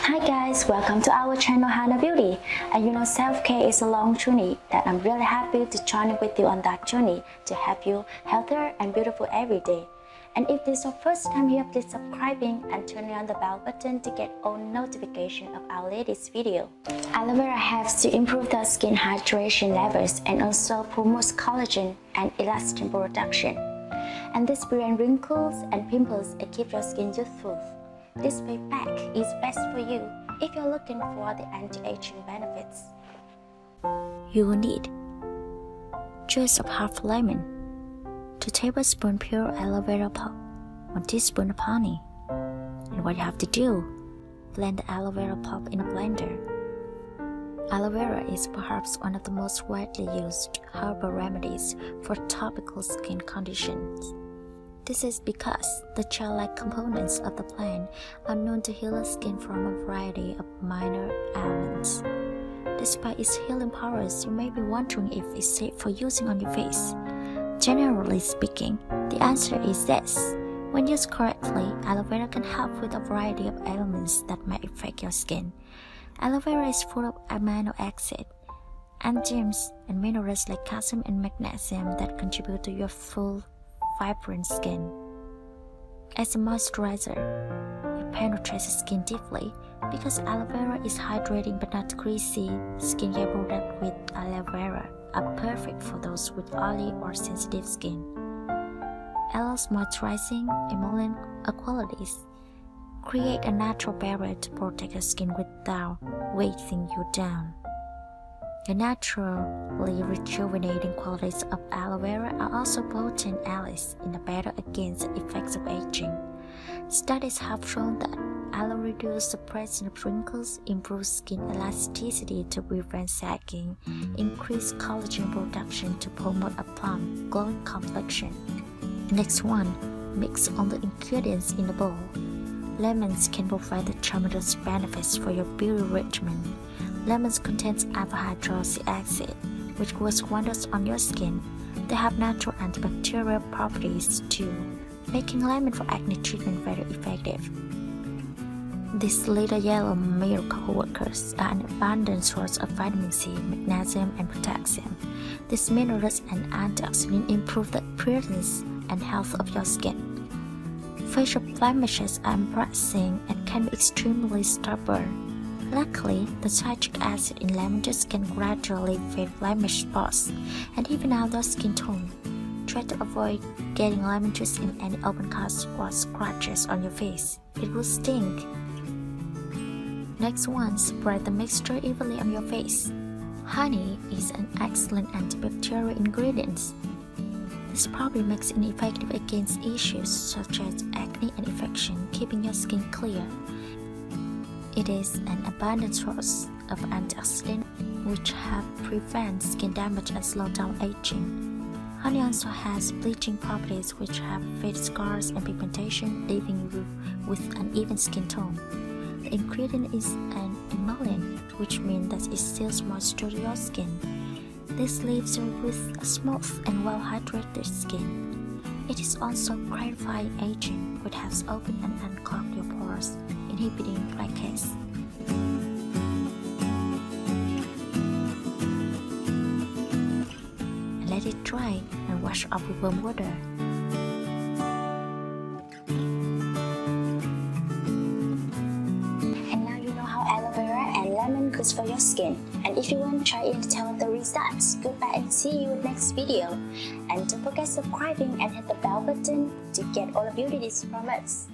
Hi guys, welcome to our channel Hana Beauty. And you know, self-care is a long journey that I'm really happy to join with you on that journey to help you healthier and beautiful every day. And if this is your first time here, please subscribing and turning on the bell button to get all notification of our latest video. Aloe Vera helps to improve the skin hydration levels and also promotes collagen and elastin production. And this prevents wrinkles and pimples and keeps your skin youthful. This face pack is best for you if you're looking for the anti-aging benefits. You will need juice of half lemon, 2 tablespoons pure aloe vera pulp, 1 teaspoon of honey. And what you have to do, blend the aloe vera pulp in a blender. Aloe vera is perhaps one of the most widely used herbal remedies for topical skin conditions. This is because the gel-like components of the plant are known to heal the skin from a variety of minor ailments. Despite its healing powers, you may be wondering if it's safe for using on your face. Generally speaking, the answer is yes. When used correctly, aloe vera can help with a variety of ailments that may affect your skin. Aloe vera is full of amino acids, enzymes, and minerals like calcium and magnesium that contribute to your full, vibrant skin. As a moisturizer, it penetrates the skin deeply because aloe vera is hydrating but not greasy. Skincare products with aloe vera are perfect for those with oily or sensitive skin. Aloe's moisturizing, emollient qualities create a natural barrier to protect your skin without weighting you down. The naturally rejuvenating qualities of aloe vera are also potent allies in the battle against the effects of aging. Studies have shown that aloe reduces the presence of wrinkles, improves skin elasticity to prevent sagging, increase collagen production to promote a plump, glowing complexion. Next one, mix all the ingredients in the bowl. Lemons can provide the tremendous benefits for your beauty regimen. Lemons contains alpha-hydroxy acid, which works wonders on your skin. They have natural antibacterial properties too, making lemon for acne treatment very effective. These little yellow miracle workers are an abundant source of vitamin C, magnesium, and potassium. These minerals and antioxidants improve the appearance and health of your skin. Facial blemishes are embarrassing and can be extremely stubborn. Luckily, the citric acid in lemon juice can gradually fade blemish spots and even out the skin tone. Try to avoid getting lemon juice in any open cuts or scratches on your face. It will sting. Next one, spread the mixture evenly on your face. Honey is an excellent antibacterial ingredient. This probably makes it effective against issues such as acne and infection, keeping your skin clear. It is an abundant source of antioxidants which help prevent skin damage and slow down aging. Honey also has bleaching properties which help fade scars and pigmentation, leaving you with an even skin tone. The ingredient is an emollient, which means that it seals moisture to your skin. This leaves you with a smooth and well-hydrated skin. It is also clarifying aging, which helps open and unclog your pores, inhibiting blackheads. And let it dry and wash off with warm water. And now you know how aloe vera and lemon good for your skin. And if you want to try it and tell the results, goodbye and see you next video. And don't forget subscribing and hit the bell button to get all the beauty tips from us.